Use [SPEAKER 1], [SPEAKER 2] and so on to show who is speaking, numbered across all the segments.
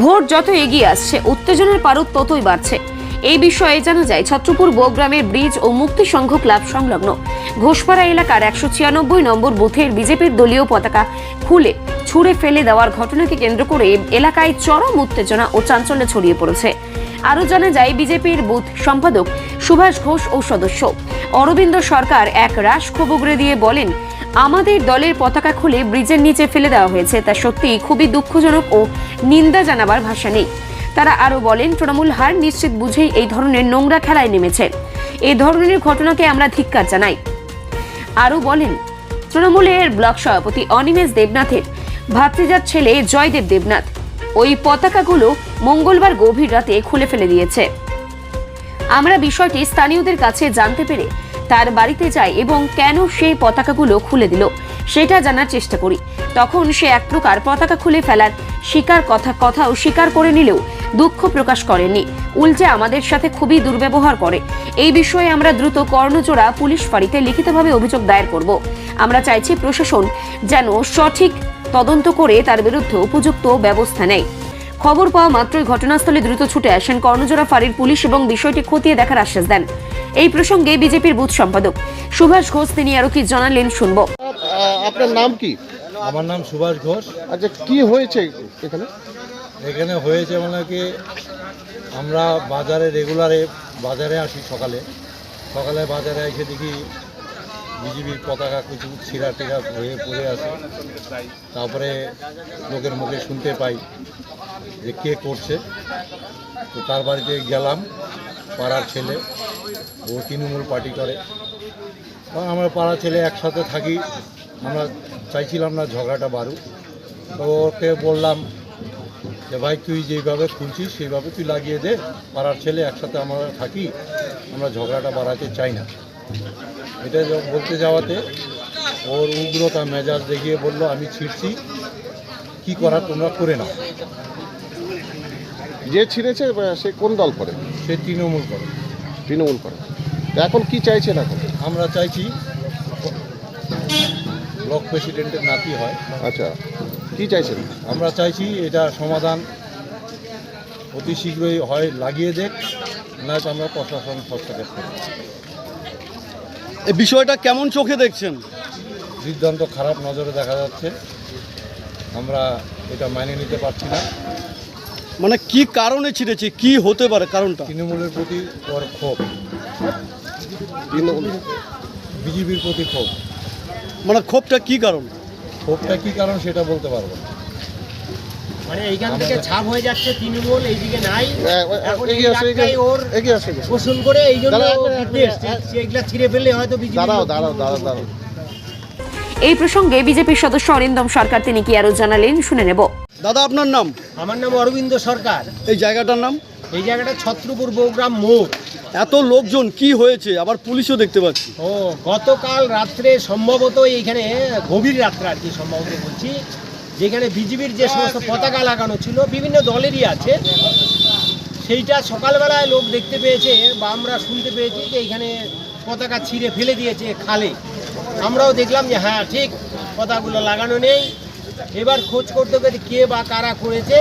[SPEAKER 1] Vote যত এগিয়ে আসছে উত্তেজনার পারদ ততই বাড়ছে। এই বিষয়ে জানা যায় ছত্রপুর বগ্রামের ব্রিজ ও মুক্তি সংঘ ক্লাব সংলগ্ন ঘোষপাড়া এলাকার 196 নম্বর বুথের বিজেপির দলীয় পতাকা খুলে ছুঁড়ে ফেলে দেওয়ার ঘটনাকে কেন্দ্র করে এলাকায় চরম উত্তেজনা ও চাঞ্চল্য ছড়িয়ে পড়েছে। আরও জানা যায় বিজেপির বুথ সম্পাদক সুভাষ ঘোষ ও সদস্য অরবিন্দ সরকার এক রাশ ক্ষোভ উগরে দিয়ে বলেন, আমাদের দলের পতাকা খুলে ব্রিজের নিচে ফেলে দেওয়া হয়েছে, তা সত্যি খুবই দুঃখজনক ও নিন্দা জানাবার ভাষা নেই। তারা আরো বলেন, তৃণমূল হার নিশ্চিত বুঝেই এই ধরনের নোংরা খেলায় নেমেছে। এই ধরনের ঘটনাকে আমরা ধিক্কার জানাই। আরো বলেন, তৃণমূলের ব্লক সভাপতি অনিমেষ দেবনাথের ভাতৃজাত ছেলে জয়দেব দেবনাথ ওই পতাকাগুলো মঙ্গলবার গভীর রাতে খুলে ফেলে দিয়েছে। আমরা বিষয়টি স্থানীয়দের কাছে জানতে পেরে তার বাড়িতে যাই এবং কেন সেই পতাকাগুলো খুলে দিল সেটা জানার চেষ্টা করি। তখন সে এক প্রকার পতাকা খুলে ফেলার কথাও স্বীকার করে নিলেও দুঃখ প্রকাশ করেননি, উল্টে আমাদের সাথে খুবই দুর্ব্যবহার করে। এই বিষয়ে আমরা দ্রুত কর্ণজোড়া পুলিশ ফাঁড়িতে লিখিতভাবে অভিযোগ দায়ের করব। আমরা চাইছি প্রশাসন যেন সঠিক তদন্ত করে তার বিরুদ্ধে উপযুক্ত ব্যবস্থা নেয়। খবর পাওয়া মাত্রই ঘটনাস্থলে দ্রুত ছুটে আসেন কর্ণজোড়া ফাঁড়ির পুলিশ এবং বিষয়টি খতিয়ে দেখার আশ্বাস দেন। এই প্রসঙ্গে বিজেপির বুথ সম্পাদক সুভাষ ঘোষ তিনি আরো কি জানালেন শুনব।
[SPEAKER 2] আপনার নাম কি?
[SPEAKER 3] আমার নাম সুভাষ ঘোষ।
[SPEAKER 2] আচ্ছা, কি হয়েছে এখানে?
[SPEAKER 3] এখানে হয়েছে মানে কি, আমরা রেগুলারে বাজারে আসি, সকালে বাজারে এসে দেখি বিজেপির পতাকা কিছু ছিঁড়া টিড়া হয়ে পড়ে আছে। তারপরে লোকের মুখে শুনতে পাই যে কে করছে, তো তার বাড়িতে গেলাম। পাড়ার ছেলে, ও তৃণমূল পার্টি করে, আমরা পাড়ার ছেলে একসাথে থাকি। আমরা চাইছিলাম না ঝগড়াটা বাড়ুক, তো ওকে বললাম যে ভাই তুই যেইভাবে খুলছিস সেইভাবে তুই লাগিয়ে দে, পাড়ার ছেলে একসাথে আমরা থাকি, আমরা ঝগড়াটা বাড়াতে চাই না। এটা বলতে যাওয়াতে ওর উগ্রতা মেজাজ দেখিয়ে বললো আমি ছিঁড়ছি, কি করার তোমরা করে নাও।
[SPEAKER 2] যে ছিঁড়েছে সে কোন দল করে?
[SPEAKER 3] সে তৃণমূল করে।
[SPEAKER 2] তৃণমূল করে। এখন কি চাইছেন? এখন
[SPEAKER 3] আমরা চাইছি ব্লক প্রেসিডেন্টের নাতি হয়।
[SPEAKER 2] আচ্ছা, কি চাইছেন?
[SPEAKER 3] আমরা চাইছি এটা সমাধান অতি শীঘ্রই হয় লাগিয়ে দেখ, নয়তো আমরা প্রশাসন হস্তক্ষেপ করি।
[SPEAKER 4] এই বিষয়টা কেমন চোখে দেখছেন?
[SPEAKER 3] সিদ্ধান্ত খারাপ নজরে দেখা যাচ্ছে, আমরা এটা মেনে নিতে পারছি না।
[SPEAKER 4] মানে কি কারণে ছিঁড়েছে, কি হতে পারে কারণটা?
[SPEAKER 3] তৃণমূলের প্রতি ওর ক্ষোভ, বিজেপির প্রতি ক্ষোভ।
[SPEAKER 4] মানে ক্ষোভটা কি কারণ?
[SPEAKER 3] ক্ষোভটা কি কারণ সেটা বলতে পারবো না।
[SPEAKER 5] মানে এইখান থেকে ছাপ হয়ে যাচ্ছে তৃণমূল, এইদিকে নাই, এখন এই
[SPEAKER 2] এগিয়ে আসো,
[SPEAKER 5] রাস্তায় ওর
[SPEAKER 2] এগিয়ে আসো।
[SPEAKER 5] পোষণ করে এই জন্য
[SPEAKER 2] দাঁড়াও,
[SPEAKER 5] ও বিদ্বেষ, এগুলা ছিঁড়ে ফেললে হয়তো বিজেপি।
[SPEAKER 2] দাঁড়াও।
[SPEAKER 1] এই প্রসঙ্গে বিজেপির সদস্য অরিন্দম সরকার তিনি কি আরো জানালেন শুনে নেব।
[SPEAKER 4] দাদা আপনার নাম?
[SPEAKER 5] আমার নাম অরবিন্দ সরকার।
[SPEAKER 4] এই জায়গাটার নাম?
[SPEAKER 5] এই জায়গাটা ছত্রপুর বগ্রাম মোড়।
[SPEAKER 4] এত লোকজন, কি হয়েছে? আবার পুলিশও দেখতে পাচ্ছি।
[SPEAKER 5] ও গতকাল রাত্রে সম্ভবত এইখানে গভীর রাত্রে আর কি সম্ভবত বলছি, যেখানে বিজেপির যে সমস্ত পতাকা লাগানো ছিল বিভিন্ন দলেরই আছে, সেইটা সকালবেলায় লোক দেখতে পেয়েছে বা আমরা শুনতে পেয়েছি যে এইখানে পতাকা ছিঁড়ে ফেলে দিয়েছে খালে। আমরাও দেখলাম যে হ্যাঁ ঠিক পতাকাগুলো লাগানো নেই। এবার খোঁজ করতে গেলে কে বা কারা করেছে,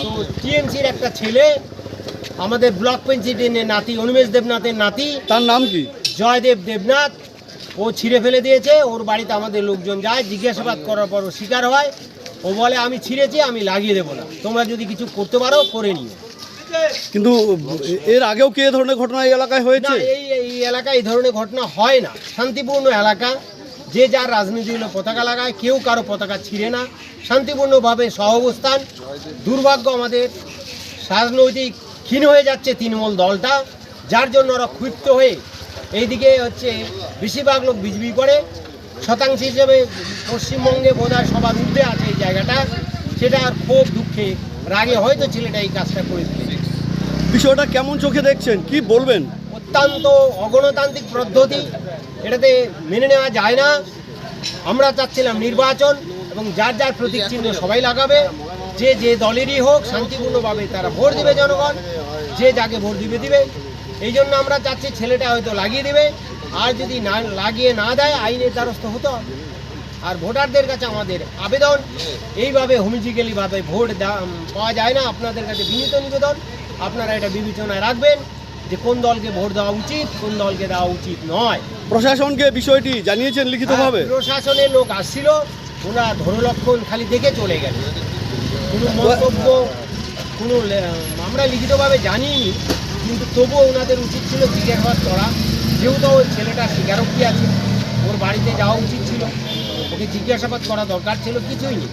[SPEAKER 5] তো টিএমসির একটা ছেলে, আমাদের ব্লক প্রেসিডেন্টের নাতি, অনিমেষ দেবনাথের নাতি,
[SPEAKER 4] তার নাম কি?
[SPEAKER 5] জয়দেব দেবনাথ, ও ছিঁড়ে ফেলে দিয়েছে। ওর বাড়িতে আমাদের লোকজন যায়, জিজ্ঞাসাবাদ করার পর ও স্বীকার হয়। ও বলে আমি ছিঁড়েছি, আমি লাগিয়ে দেবো না, তোমরা যদি কিছু করতে পারো করে নিও।
[SPEAKER 4] কিন্তু এর আগেও কি এ ধরনের ঘটনা এই এলাকায়
[SPEAKER 5] না,
[SPEAKER 4] হয়েছে?
[SPEAKER 5] এই এলাকায় এই ধরনের ঘটনা হয় না। শান্তিপূর্ণ এলাকা, যে যার রাজনীতি হলো পতাকা লাগায়, কেউ কারো পতাকা ছিঁড়ে না, শান্তিপূর্ণভাবে সহাবস্থান। দুর্ভাগ্য আমাদের রাজনৈতিক ক্ষীণ হয়ে যাচ্ছে তৃণমূল দলটা, যার জন্য ওরা ক্ষুব্ধ হয়ে এইদিকে হচ্ছে বেশিরভাগ লোক বিজেপি করে। শতাংশ হিসেবে পশ্চিমবঙ্গে বোধহয় সবার ঊর্ধ্বে আছে এই জায়গাটা, সেটা আর খুব দুঃখে রাগে হয়তো ছেলেটা এই কাজটা করে দিয়েছে।
[SPEAKER 4] বিষয়টা কেমন চোখে দেখছেন, কি বলবেন?
[SPEAKER 5] অত্যন্ত অগণতান্ত্রিক পদ্ধতি, এটাতে মেনে নেওয়া যায় না। আমরা চাচ্ছিলাম নির্বাচন এবং যার যার প্রতীক চিহ্ন সবাই লাগাবে, যে যে দলেরই হোক শান্তিপূর্ণভাবে তারা ভোট দিবে, জনগণ যে যাকে ভোট দিবে। এই জন্য আমরা চাচ্ছি ছেলেটা হয়তো লাগিয়ে দেবে, আর যদি না লাগিয়ে না দেয় আইনের দ্বারস্থ হতে হবে। আর ভোটারদের কাছে আমাদের আবেদন, এইভাবে হোমিজিক্যালিভাবে ভোট পাওয়া যায় না। আপনাদের কাছে বিনীত নিবেদন, আপনারা এটা বিবেচনায় রাখবেন যে কোন দলকে ভোট দেওয়া উচিত, কোন দলকে দেওয়া উচিত নয়।
[SPEAKER 4] প্রশাসনকে বিষয়টি জানিয়েছেন লিখিতভাবে?
[SPEAKER 5] প্রশাসনের লোক আসছিল, ওরা ধরলক্ষণ খালি দেখে চলে গেল, কোনো মন্তব্য আমরা লিখিতভাবে জানিনি, কিন্তু তবুও ওনাদের উচিত ছিল জিজ্ঞাসাবাদ করা। যেহেতু ওই ছেলেটা স্বীকারোক্তি আছে, ওর বাড়িতে যাওয়া উচিত ছিল, ওকে জিজ্ঞাসাবাদ করা দরকার ছিল, কিছুই নেই।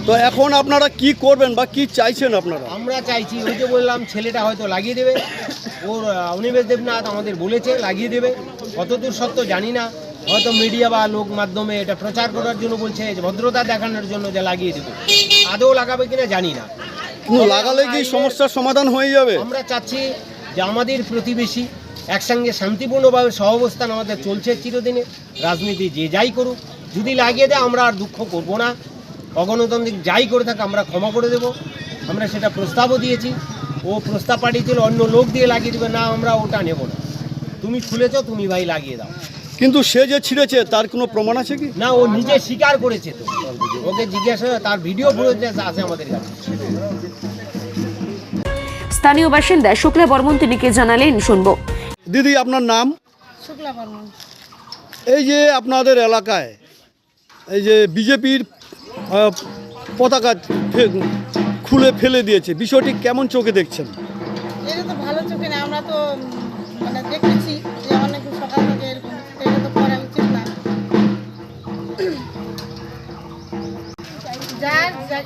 [SPEAKER 4] তো এখন আপনারা কি করবেন বা কি চাইছেন আপনারা?
[SPEAKER 5] আমরা চাইছি, ওই যে বললাম, ছেলেটা হয়তো লাগিয়ে দেবে, ওর অনিমেষ দেবনাথ আমাদের বলেছে লাগিয়ে দেবে, কতদূর সত্য জানি না, হয়তো মিডিয়া বা লোক মাধ্যমে এটা প্রচার করার জন্য বলছে, যে ভদ্রতা দেখানোর জন্য যে লাগিয়ে দেবে, আদৌ লাগাবে কিনা জানি না।
[SPEAKER 4] কিন্তু লাগালে কি সমস্যার সমাধান হয়ে যাবে?
[SPEAKER 5] আমরা চাচ্ছি যে আমাদের প্রতিবেশী একসঙ্গে শান্তিপূর্ণভাবে সহাবস্থান আমাদের চলছে চিরদিনে, রাজনীতি যে যাই করুক, যদি লাগিয়ে দেয় আমরা আর দুঃখ করব না, অগণতান্ত্রিক যাই করে থাকে আমরা ক্ষমা করে দেব। আমরা সেটা প্রস্তাবও দিয়েছি, ও প্রস্তাব পাঠিয়েছিল অন্য লোক দিয়ে লাগিয়ে দেবে, না আমরা ওটা নেব না, তুমি খুলেছ, তুমি ভাই লাগিয়ে দাও।
[SPEAKER 4] কিন্তু সে যে ছিঁড়েছে তার কোনো প্রমাণ আছে কি?
[SPEAKER 5] না, ও নিজে স্বীকার করেছে, তো ওকে জিজ্ঞাসা, তার ভিডিও ফুটেজ আছে আমাদের কাছে।
[SPEAKER 1] স্থানীয় বাসিন্দা শুক্লা বর্মন তিনি কে জানালেন, শুনবো।
[SPEAKER 4] দিদি, আপনার নাম?
[SPEAKER 6] শুক্লা বর্মন।
[SPEAKER 4] এই যে আপনাদের এলাকায় এই যে বিজেপির পতাকা খুলে ফেলে দিয়েছে, বিষয়টি কেমন চোখে দেখছেন?
[SPEAKER 6] এটা তো ভালো চোখে না, আমরা তো মানে দেখেছি যে অনেক সকাল থেকে এরকম, এটা তো করা উচিত না।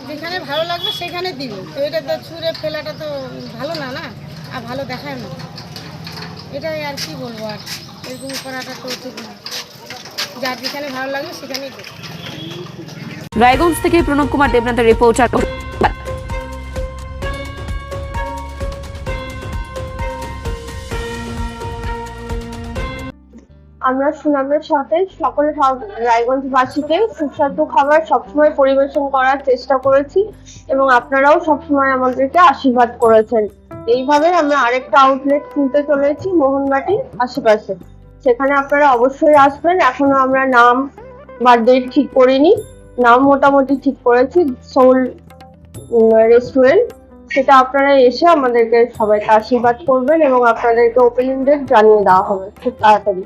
[SPEAKER 6] যেখানে ভালো লাগবে সেখানে দিবে, তো এটা তো ছুঁড়ে ফেলাটা তো ভালো না, না আর ভালো দেখায় না, এটাই আর কি বলবো। আর এরকম করাটা তো ঠিক না, যার যেখানে ভালো লাগবে সেখানেই দেবে।
[SPEAKER 1] রায়গঞ্জ থেকে প্রণব কুমার দেবনাথের রিপোর্টার।
[SPEAKER 7] আমরা সুনামের সাথে সকল রায়গঞ্জবাসীকে সুস্বাদু খাবার সবসময় পরিবেশন করার চেষ্টা করেছি এবং আপনারাও সবসময় আমাদেরকে আশীর্বাদ করেছেন। এইভাবে আমরা আরেকটা আউটলেট খুলতে চলেছি মোহনবাটির আশেপাশে, সেখানে আপনারা অবশ্যই আসবেন। এখনো আমরা নাম বা ডেট ঠিক করিনি, নাম মোটামুটি ঠিক করেছি, সোল রেস্টুরেন্ট। সেটা আপনারা এসে আমাদেরকে সবাইকে আশীর্বাদ করবেন এবং আপনাদেরকে ওপেনিং ডেট জানিয়ে দেওয়া হবে খুব তাড়াতাড়ি।